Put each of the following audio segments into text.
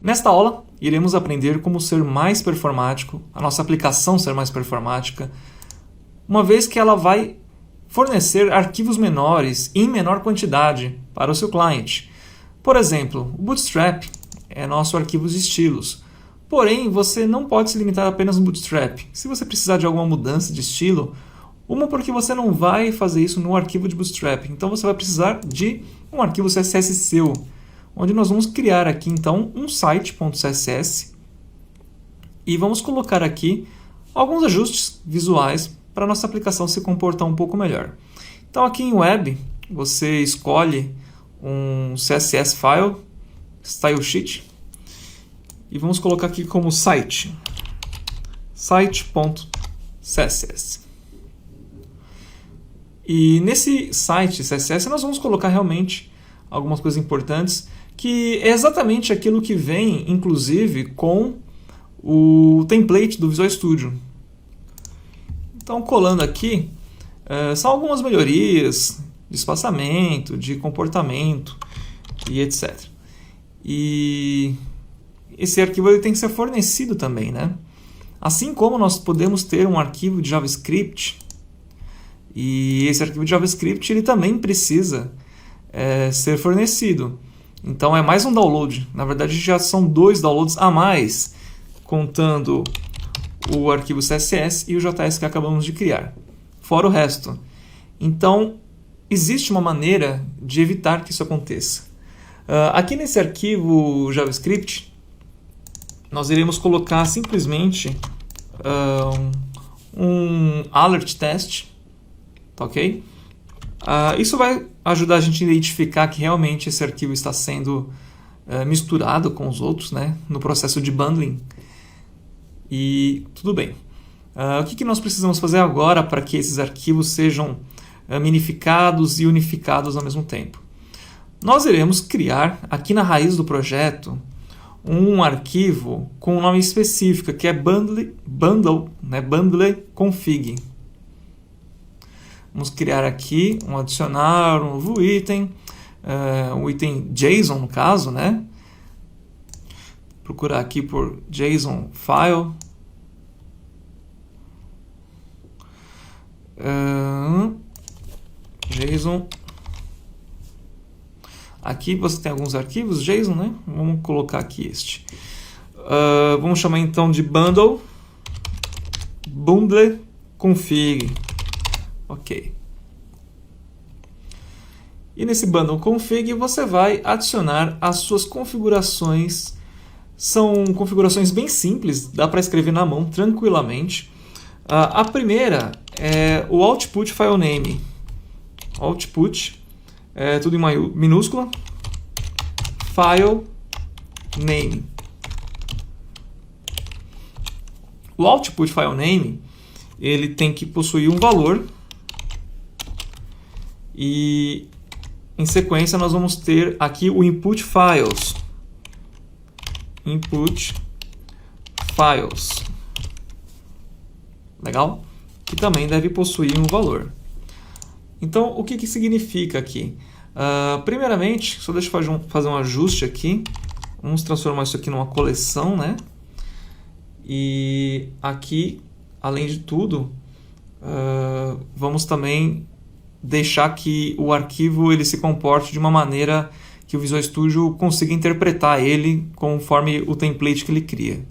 Nesta aula, iremos aprender como ser mais performático, a nossa aplicação ser mais performática, uma vez que ela vai fornecer arquivos menores e em menor quantidade para o seu cliente. Por exemplo, o Bootstrap é nosso arquivo de estilos. Porém, você não pode se limitar apenas no Bootstrap. Se você precisar de alguma mudança de estilo, porque você não vai fazer isso no arquivo de Bootstrap. Então você vai precisar de um arquivo CSS seu, onde nós vamos criar aqui então um site.css e vamos colocar aqui alguns ajustes visuais para a nossa aplicação se comportar um pouco melhor. Então aqui em Web, você escolhe um CSS file, style sheet, e vamos colocar aqui como site.css. E nesse site CSS nós vamos colocar realmente algumas coisas importantes, que é exatamente aquilo que vem, inclusive, com o template do Visual Studio. Então, colando aqui, são algumas melhorias de espaçamento, de comportamento e etc. E esse arquivo ele tem que ser fornecido também, né? Assim como nós podemos ter um arquivo de JavaScript, e esse arquivo de JavaScript ele também precisa ser fornecido. Então é mais um download. Na verdade já são 2 downloads a mais, contando o arquivo CSS e o JS que acabamos de criar, fora o resto. Então existe uma maneira de evitar que isso aconteça. Aqui nesse arquivo JavaScript nós iremos colocar simplesmente um alert test, tá ok? Isso vai ajudar a gente a identificar que realmente esse arquivo está sendo misturado com os outros, né, no processo de bundling. E tudo bem. O que nós precisamos fazer agora para que esses arquivos sejam minificados e unificados ao mesmo tempo? Nós iremos criar aqui na raiz do projeto um arquivo com um nome específico, que é bundle config. Vamos criar aqui, adicionar um novo item, um item JSON no caso, né? Procurar aqui por JSON file. JSON. Aqui você tem alguns arquivos JSON, né? Vamos colocar aqui este. Vamos chamar então de bundle config. Ok. E nesse bundle config você vai adicionar as suas configurações. São configurações bem simples, dá para escrever na mão tranquilamente. A primeira é o output file name. Output, tudo em minúscula. File name. O output file name ele tem que possuir um valor. E em sequência nós vamos ter aqui o input files. Input files. Legal? Que também deve possuir um valor. Então, o que significa aqui? Primeiramente, só deixa eu fazer um ajuste aqui. Vamos transformar isso aqui numa coleção, né? E aqui, além de tudo, vamos também deixar que o arquivo ele se comporte de uma maneira que o Visual Studio consiga interpretar ele conforme o template que ele cria.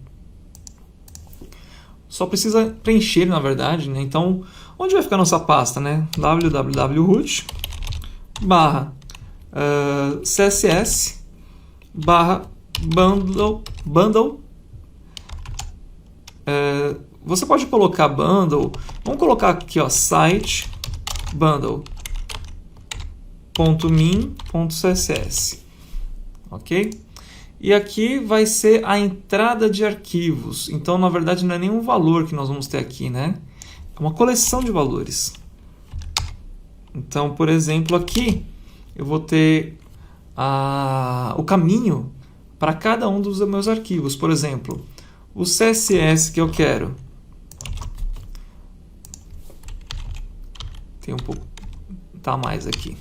Só precisa preencher ele, na verdade, né? Então, onde vai ficar nossa pasta, né? www.root /css /bundle. Você pode colocar bundle. Vamos colocar aqui, ó, site bundle.min.css, ok? E aqui vai ser a entrada de arquivos. Então, na verdade, não é nenhum valor que nós vamos ter aqui, né? É uma coleção de valores. Então, por exemplo, aqui eu vou ter o caminho para cada um dos meus arquivos. Por exemplo, o CSS que eu quero. Tem um pouco mais aqui.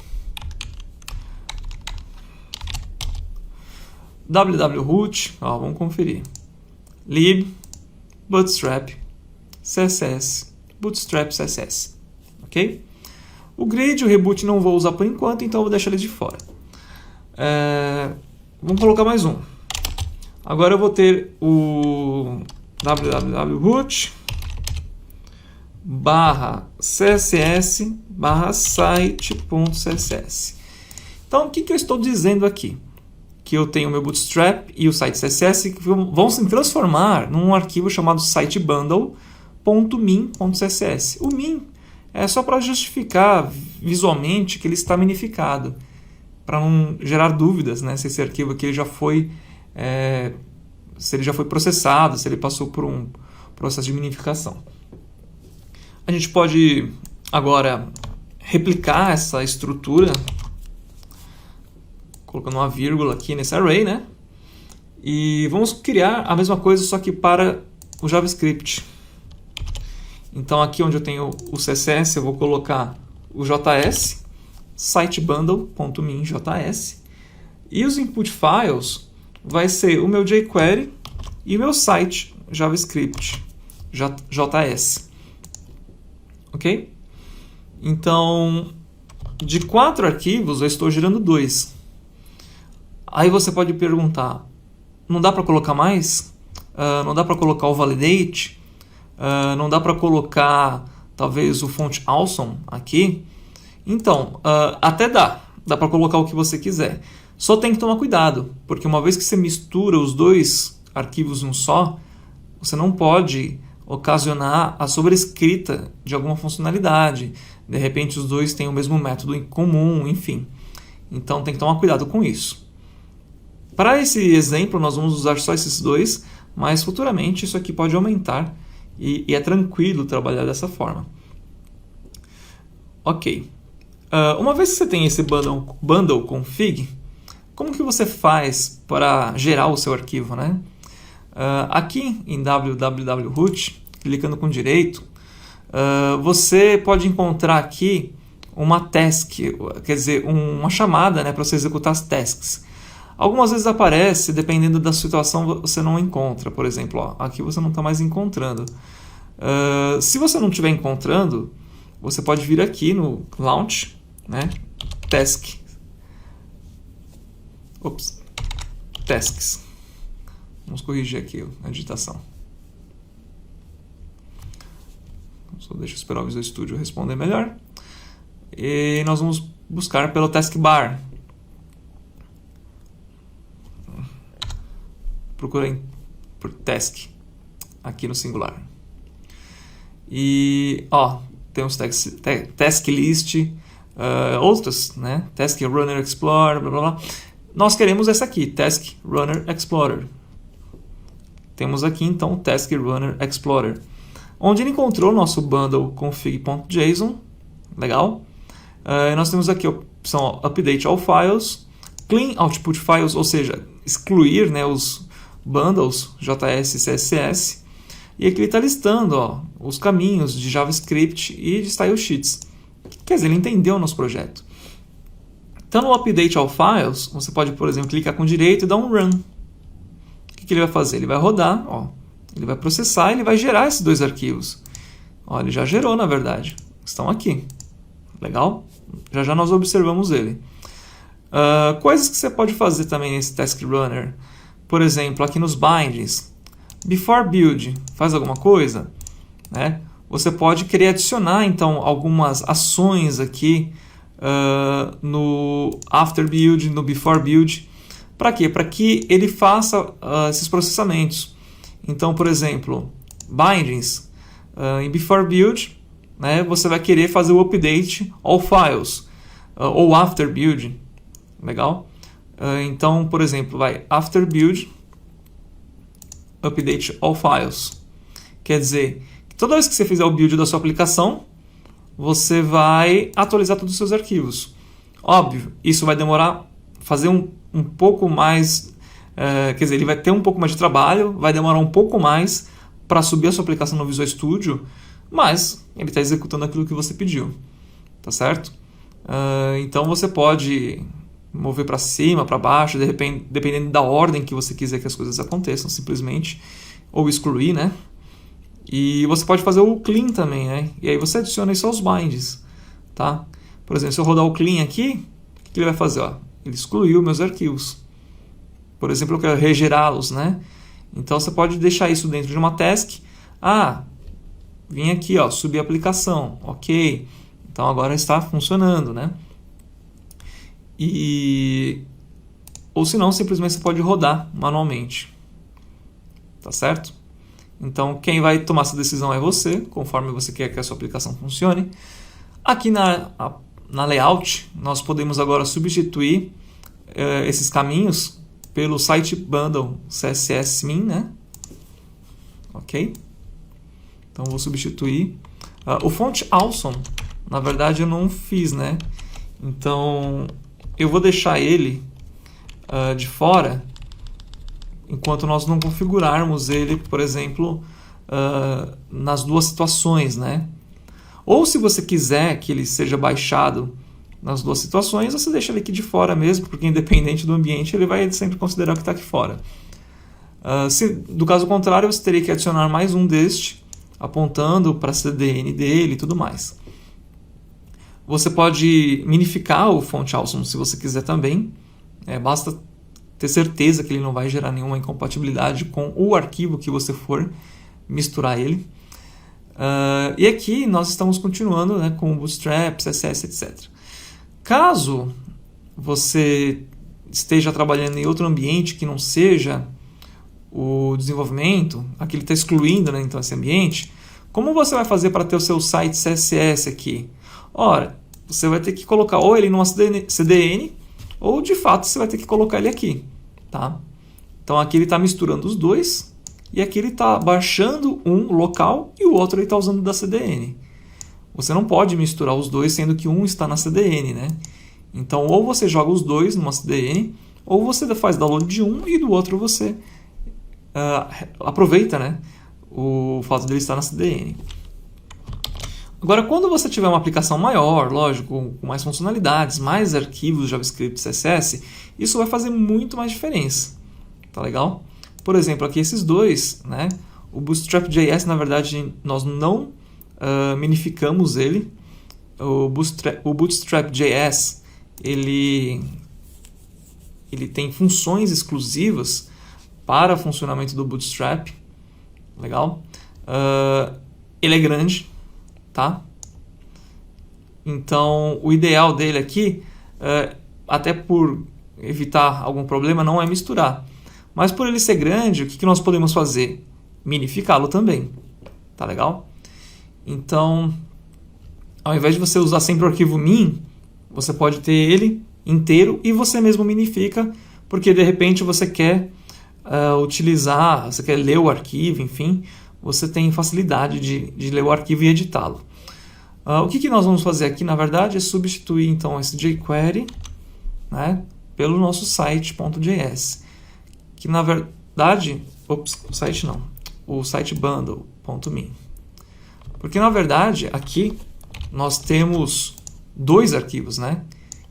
www.root, vamos conferir, lib, bootstrap, css, bootstrap css, ok? O grid, o reboot não vou usar por enquanto, então eu vou deixar ele de fora. Vamos colocar mais um. Agora eu vou ter o www.root /css/site.css. Então, o que eu estou dizendo aqui? Que eu tenho o meu Bootstrap e o site CSS que vão se transformar num arquivo chamado sitebundle.min.css. O min é só para justificar visualmente que ele está minificado, para não gerar dúvidas, né, se esse arquivo aqui já foi, se ele já foi processado, se ele passou por um processo de minificação. A gente pode agora replicar essa estrutura colocando uma vírgula aqui nesse array, né? E vamos criar a mesma coisa, só que para o JavaScript. Então aqui onde eu tenho o CSS, eu vou colocar o JS, sitebundle.min.js, e os input files vai ser o meu jQuery e o meu site JavaScript, JS. Ok? Então, de 4 arquivos, eu estou gerando 2. Aí você pode perguntar, não dá para colocar mais? Não dá para colocar o validate? Não dá para colocar, talvez, o font awesome aqui? Então, até dá para colocar o que você quiser. Só tem que tomar cuidado, porque uma vez que você mistura os 2 arquivos num só, você não pode ocasionar a sobrescrita de alguma funcionalidade. De repente, os 2 têm o mesmo método em comum, enfim. Então, tem que tomar cuidado com isso. Para esse exemplo, nós vamos usar só esses 2, mas futuramente isso aqui pode aumentar e é tranquilo trabalhar dessa forma. Ok. Uma vez que você tem esse bundle config, como que você faz para gerar o seu arquivo, né? Aqui em www.root, clicando com direito, você pode encontrar aqui uma task, quer dizer, uma chamada, né, para você executar as tasks. Algumas vezes aparece, dependendo da situação, você não encontra. Por exemplo, aqui você não está mais encontrando. Se você não estiver encontrando, você pode vir aqui no Launch, né? Task. Tasks. Vamos corrigir aqui a digitação. Só deixa eu esperar o Visual Studio responder melhor. E nós vamos buscar pelo taskbar. Procurem por task aqui no singular. E temos task list, outras, né? Task Runner Explorer, blá blá blá. Nós queremos essa aqui, Task Runner Explorer. Temos aqui então o Task Runner Explorer, onde ele encontrou o nosso bundle config.json, legal. Nós temos aqui a opção Update All Files, Clean Output Files, ou seja, excluir, né, os bundles JS e CSS, e aqui ele está listando os caminhos de JavaScript e de Style Sheets. Quer dizer, ele entendeu o nosso projeto. Então, no Update All Files, você pode, por exemplo, clicar com direito e dar um Run. O que ele vai fazer? Ele vai rodar, ele vai processar, ele vai gerar esses 2 arquivos. Ele já gerou, na verdade. Estão aqui. Legal? Já nós observamos ele. Coisas que você pode fazer também nesse Task Runner. Por exemplo, aqui nos bindings, before build, faz alguma coisa, né? Você pode querer adicionar, então, algumas ações aqui no after build, no before build. Para quê? Para que ele faça esses processamentos. Então, por exemplo, bindings, em before build, né, você vai querer fazer o update all files, ou after build, legal? Então, por exemplo, after build, update all files. Quer dizer, que toda vez que você fizer o build da sua aplicação, você vai atualizar todos os seus arquivos. Óbvio, isso vai demorar, fazer um pouco mais, quer dizer, ele vai ter um pouco mais de trabalho, vai demorar um pouco mais para subir a sua aplicação no Visual Studio, mas ele está executando aquilo que você pediu, tá certo? Então você pode mover para cima, para baixo, dependendo da ordem que você quiser que as coisas aconteçam, simplesmente, ou excluir, né? E você pode fazer o clean também, né? E aí você adiciona isso aos binds, tá? Por exemplo, se eu rodar o clean aqui, o que ele vai fazer? Ó, ele excluiu meus arquivos. Por exemplo, eu quero regerá-los, né? Então você pode deixar isso dentro de uma task. Vim aqui, ó, subir a aplicação, ok. Então agora está funcionando, né? Ou se não, simplesmente você pode rodar manualmente, tá certo? Então quem vai tomar essa decisão é você, conforme você quer que a sua aplicação funcione. Aqui na layout, nós podemos agora substituir esses caminhos pelo site bundle CSS min, né? Ok? Então vou substituir. O font awesome, na verdade eu não fiz, né? Então eu vou deixar ele de fora enquanto nós não configurarmos ele, por exemplo, nas duas situações, né? Ou se você quiser que ele seja baixado nas duas situações, você deixa ele aqui de fora mesmo, porque independente do ambiente, ele vai sempre considerar o que está aqui fora. Do caso contrário, você teria que adicionar mais um deste, apontando para a CDN dele e tudo mais. Você pode minificar o font awesome se você quiser também. Basta ter certeza que ele não vai gerar nenhuma incompatibilidade com o arquivo que você for misturar ele. E aqui nós estamos continuando, né, com o Bootstrap, CSS, etc. Caso você esteja trabalhando em outro ambiente que não seja o desenvolvimento, aqui ele está excluindo, né, então, esse ambiente, como você vai fazer para ter o seu site CSS aqui? Ora, você vai ter que colocar ou ele numa CDN, ou de fato você vai ter que colocar ele aqui, tá? Então aqui ele está misturando os dois, e aqui ele está baixando um local e o outro ele está usando da CDN. Você não pode misturar os dois, sendo que um está na CDN, né? Então ou você joga os dois numa CDN, ou você faz download de um e do outro você aproveita, né, o fato dele estar na CDN. Agora, quando você tiver uma aplicação maior, lógico, com mais funcionalidades, mais arquivos JavaScript, CSS, isso vai fazer muito mais diferença. Tá legal? Por exemplo, aqui esses dois, né? O Bootstrap.js, na verdade, nós não minificamos ele. O Bootstrap.js, ele tem funções exclusivas para o funcionamento do Bootstrap. Legal? Ele é grande. Tá? Então, o ideal dele aqui, até por evitar algum problema, não é misturar. Mas por ele ser grande, o que nós podemos fazer? Minificá-lo também. Tá legal? Então, ao invés de você usar sempre o arquivo min, você pode ter ele inteiro e você mesmo minifica, porque de repente você quer utilizar, você quer ler o arquivo, enfim, você tem facilidade de ler o arquivo e editá-lo. O que nós vamos fazer aqui, na verdade, é substituir então esse jQuery, né, pelo nosso site.js, que na verdade, o site bundle.min. Porque na verdade aqui nós temos dois arquivos, né?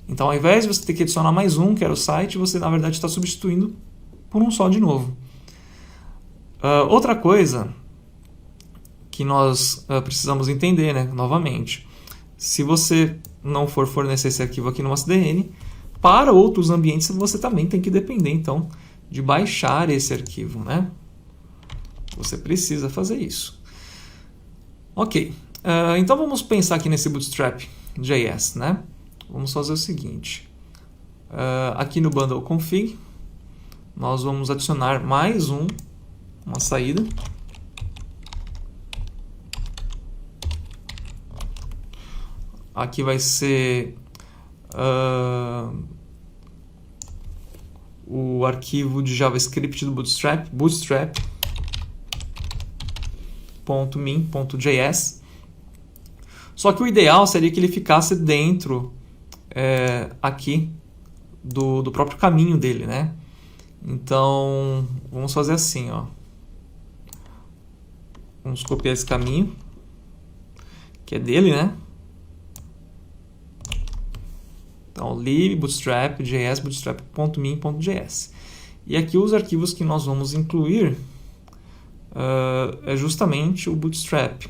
Então ao invés de você ter que adicionar mais um, que era o site, você na verdade está substituindo por um só de novo. Outra coisa que nós precisamos entender, né, novamente, se você não for fornecer esse arquivo aqui numa CDN, para outros ambientes você também tem que depender, então, de baixar esse arquivo, né? Você precisa fazer isso. Ok, então vamos pensar aqui nesse Bootstrap.js, né? Vamos fazer o seguinte, aqui no bundle config, nós vamos adicionar mais uma saída. Aqui vai ser o arquivo de JavaScript do Bootstrap, bootstrap.min.js. Só que o ideal seria que ele ficasse dentro aqui do próprio caminho dele, né? Então, vamos fazer assim, ó. Vamos copiar esse caminho, que é dele, né? Então, lib, bootstrap, js, bootstrap.min.js. E aqui os arquivos que nós vamos incluir é justamente o bootstrap.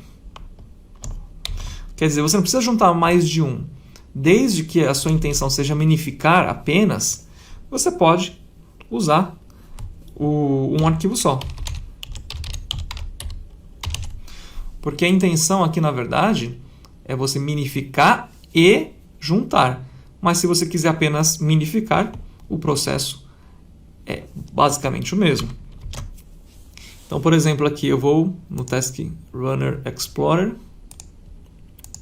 Quer dizer, você não precisa juntar mais de um. Desde que a sua intenção seja minificar apenas, você pode usar um arquivo só. Porque a intenção aqui, na verdade, é você minificar e juntar. Mas se você quiser apenas minificar, o processo é basicamente o mesmo. Então, por exemplo, aqui eu vou no Task Runner Explorer,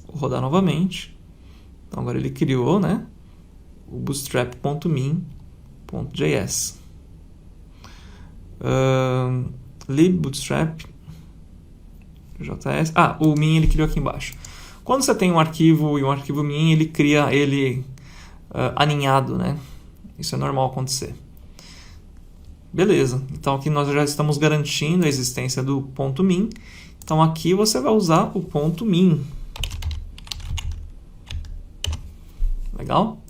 vou rodar novamente. Então, agora ele criou, né, o bootstrap.min.js. Lib bootstrap js. O min ele criou aqui embaixo. Quando você tem um arquivo e um arquivo min, ele cria ele aninhado, né? Isso é normal acontecer. Beleza. Então aqui nós já estamos garantindo a existência do ponto .min. Então aqui você vai usar o ponto .min. Legal?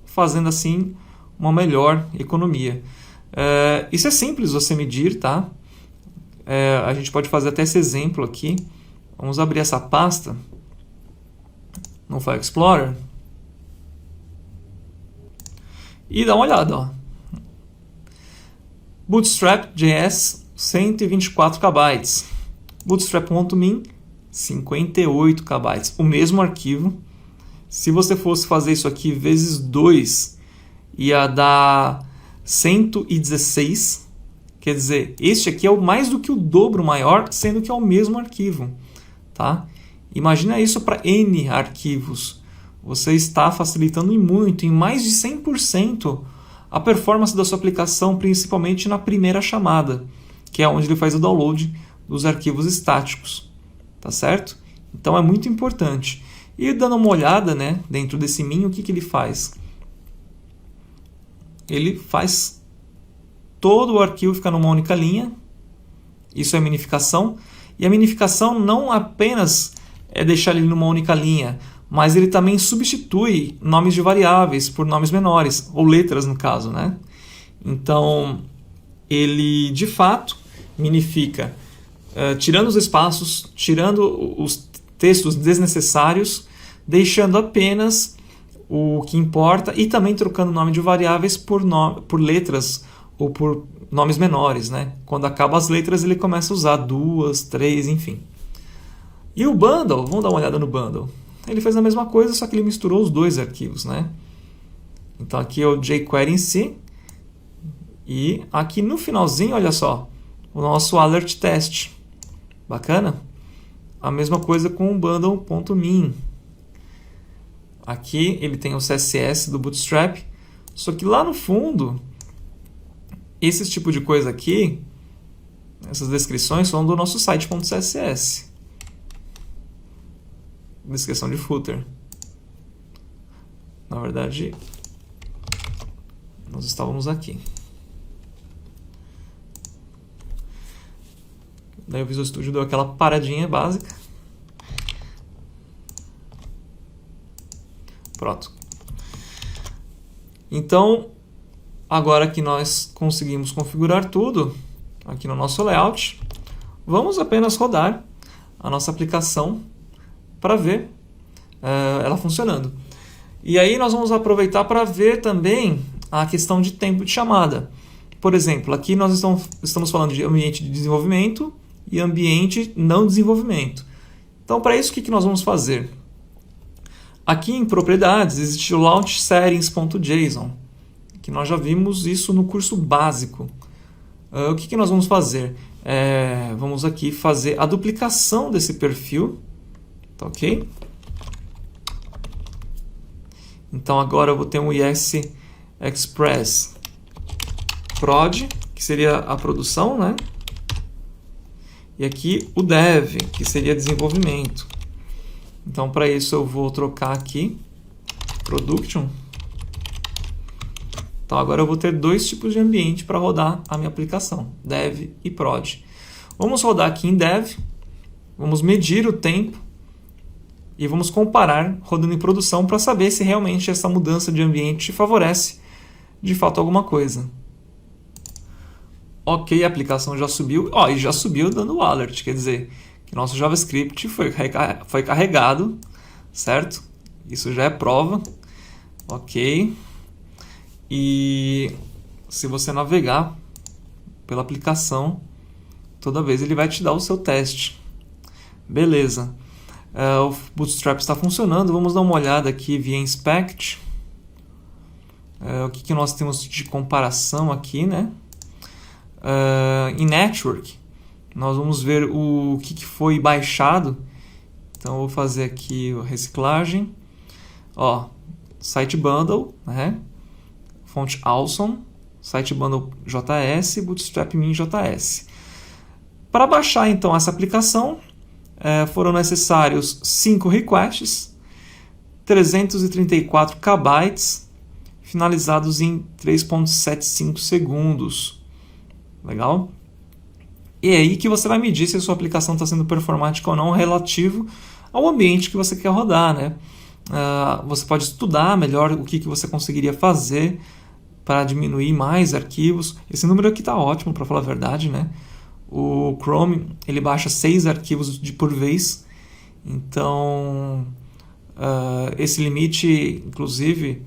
Fazendo assim uma melhor economia. Isso é simples você medir, tá? A gente pode fazer até esse exemplo aqui. Vamos abrir essa pasta no File Explorer e dar uma olhada. Ó. Bootstrap.js 124 KB. Bootstrap.min 58 KB. O mesmo arquivo. Se você fosse fazer isso aqui vezes 2, ia dar 116. Quer dizer, este aqui é mais do que o dobro maior, sendo que é o mesmo arquivo. Tá? Imagina isso para N arquivos. Você está facilitando muito, em mais de 100%, a performance da sua aplicação, principalmente na primeira chamada, que é onde ele faz o download dos arquivos estáticos. Tá certo? Então é muito importante. E dando uma olhada, né, dentro desse min, o que ele faz? Ele faz todo o arquivo ficar numa única linha. Isso é minificação. E a minificação não apenas é deixar ele numa única linha, mas ele também substitui nomes de variáveis por nomes menores, ou letras no caso, né? Então, ele de fato minifica, tirando os espaços, tirando os textos desnecessários, deixando apenas o que importa e também trocando o nome de variáveis por letras ou por nomes menores, né? Quando acaba as letras, ele começa a usar 2, 3, enfim. E o bundle, vamos dar uma olhada no bundle. Ele fez a mesma coisa, só que ele misturou os dois arquivos, né? Então aqui é o jQuery em si. E aqui no finalzinho, olha só, o nosso alert test. Bacana? A mesma coisa com o bundle.min. Aqui ele tem o CSS do Bootstrap, só que lá no fundo, esse tipo de coisa aqui, essas descrições são do nosso site.css. Descrição de footer. Na verdade, nós estávamos aqui. Daí o Visual Studio deu aquela paradinha básica. Pronto. Então, agora que nós conseguimos configurar tudo aqui no nosso layout, vamos apenas rodar a nossa aplicação para ver ela funcionando. E aí nós vamos aproveitar para ver também a questão de tempo de chamada. Por exemplo, aqui nós estamos falando de ambiente de desenvolvimento e ambiente não desenvolvimento. Então, para isso, o que nós vamos fazer? Aqui em propriedades existe o launchSettings.json, que nós já vimos isso no curso básico. O que nós vamos fazer? Vamos aqui fazer a duplicação desse perfil. Tá ok? Então agora eu vou ter um ES Express prod, que seria a produção, né? E aqui o dev, que seria desenvolvimento. Então para isso eu vou trocar aqui production. Então agora eu vou ter dois tipos de ambiente para rodar a minha aplicação, dev e prod. Vamos rodar aqui em dev, vamos medir o tempo e vamos comparar rodando em produção para saber se realmente essa mudança de ambiente favorece de fato alguma coisa. Ok, a aplicação já subiu, e já subiu dando o alert, quer dizer que nosso JavaScript foi carregado, certo? Isso já é prova, ok. E se você navegar pela aplicação, toda vez ele vai te dar o seu teste. Beleza. O Bootstrap está funcionando. Vamos dar uma olhada aqui via Inspect. O que nós temos de comparação aqui, né? Em Network, nós vamos ver o que foi baixado. Então, eu vou fazer aqui a reciclagem. Site Bundle, né? Fonte Awesome, Site Bundle JS, Bootstrap Min JS. Para baixar então essa aplicação, foram necessários 5 requests, 334 KB, finalizados em 3.75 segundos. Legal? E é aí que você vai medir se a sua aplicação está sendo performática ou não relativo ao ambiente que você quer rodar, né? Você pode estudar melhor o que você conseguiria fazer para diminuir mais arquivos. Esse número aqui está ótimo, para falar a verdade, né? O Chrome ele baixa 6 arquivos por vez, então esse limite, inclusive,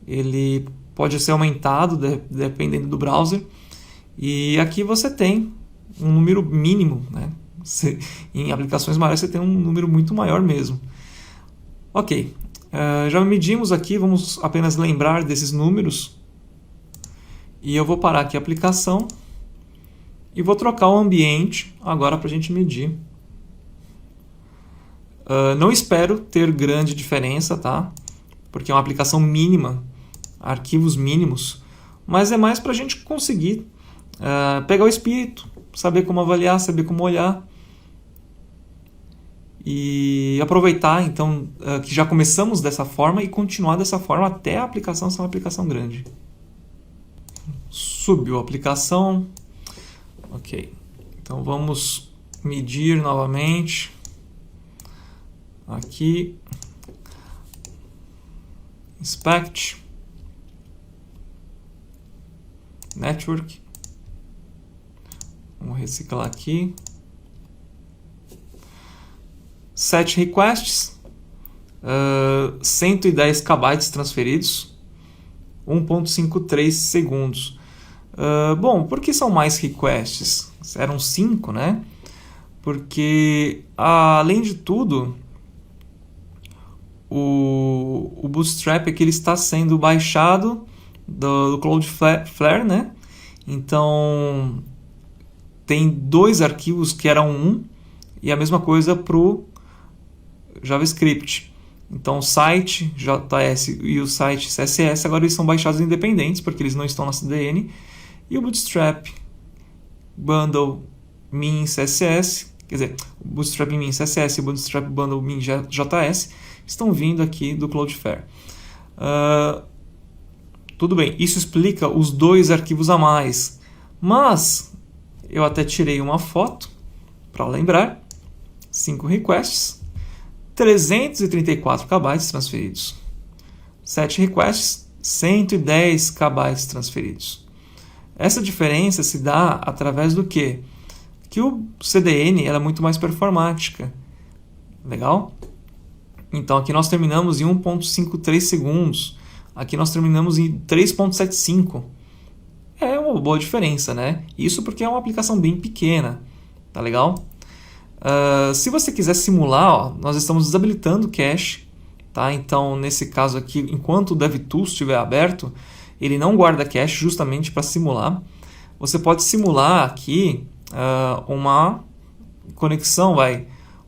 ele pode ser aumentado dependendo do browser. E aqui você tem um número mínimo, né? Em aplicações maiores você tem um número muito maior mesmo. Ok, já medimos aqui, vamos apenas lembrar desses números. E eu vou parar aqui a aplicação e vou trocar o ambiente agora para a gente medir. Não espero ter grande diferença, tá? Porque é uma aplicação mínima, arquivos mínimos, mas é mais para a gente conseguir pegar o espírito, saber como avaliar, saber como olhar e aproveitar então que já começamos dessa forma e continuar dessa forma até a aplicação ser uma aplicação grande. Subiu a aplicação, ok, então vamos medir novamente aqui, Inspect, Network. Vamos reciclar aqui. 7 requests, 110 KB transferidos, 1.53 segundos. Bom, por que são mais requests? Eram 5, né? Porque, além de tudo, o Bootstrap aqui ele está sendo baixado do Cloudflare, né? Então, tem 2 arquivos que eram 1 e a mesma coisa para o JavaScript. Então o site JS e o site CSS agora eles são baixados independentes porque eles não estão na CDN, e o Bootstrap Bundle Min CSS, quer dizer, o Bootstrap Min CSS e o Bootstrap Bundle Min JS estão vindo aqui do Cloudflare. Tudo bem, isso explica os 2 arquivos a mais, mas eu até tirei uma foto para lembrar. 5 requests, 334 KB transferidos. 7 requests, 110 KB transferidos. Essa diferença se dá através do quê? Que o CDN ela é muito mais performática. Legal? Então aqui nós terminamos em 1.53 segundos. Aqui nós terminamos em 3.75. É uma boa diferença, né? Isso porque é uma aplicação bem pequena. Tá legal? Se você quiser simular, nós estamos desabilitando o cache. Tá? Então, nesse caso aqui, enquanto o DevTools estiver aberto, ele não guarda cache justamente para simular. Você pode simular aqui uma conexão,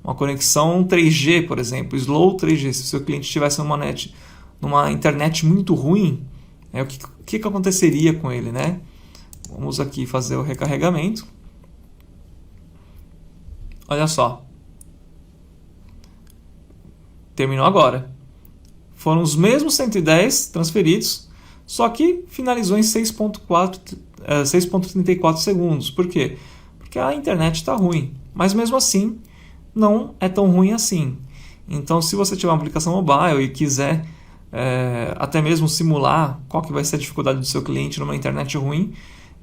uma conexão 3G, por exemplo, Slow 3G. Se o seu cliente estivesse numa internet muito ruim, o que aconteceria com ele, né? Vamos aqui fazer o recarregamento. Olha só. Terminou agora. Foram os mesmos 110 transferidos, só que finalizou em 6.34 segundos. Por quê? Porque a internet está ruim. Mas mesmo assim, não é tão ruim assim. Então, se você tiver uma aplicação mobile e quiser até mesmo simular qual que vai ser a dificuldade do seu cliente numa internet ruim,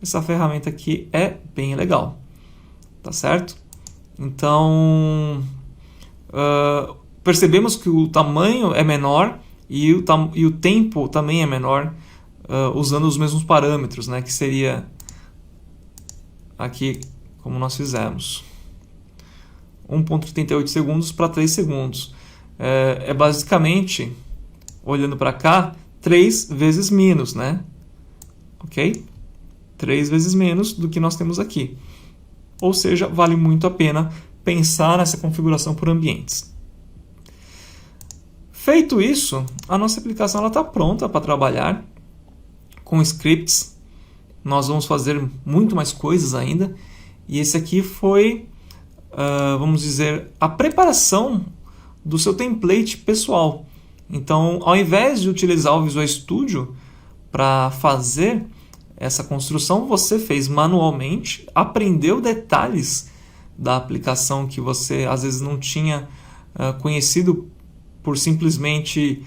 essa ferramenta aqui é bem legal, tá certo? Então, percebemos que o tamanho é menor e o tempo também é menor, usando os mesmos parâmetros, né, que seria aqui como nós fizemos. 1,38 segundos para 3 segundos. É basicamente, olhando para cá, 3 vezes menos, né? Ok? 3 vezes menos do que nós temos aqui. Ou seja, vale muito a pena pensar nessa configuração por ambientes. Feito isso, a nossa aplicação está pronta para trabalhar com scripts. Nós vamos fazer muito mais coisas ainda. E esse aqui foi, vamos dizer, a preparação do seu template pessoal. Então, ao invés de utilizar o Visual Studio para fazer essa construção, você fez manualmente, aprendeu detalhes da aplicação que você às vezes não tinha conhecido por simplesmente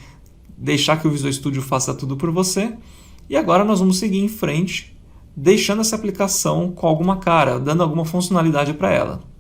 deixar que o Visual Studio faça tudo por você. E agora nós vamos seguir em frente, deixando essa aplicação com alguma cara, dando alguma funcionalidade para ela.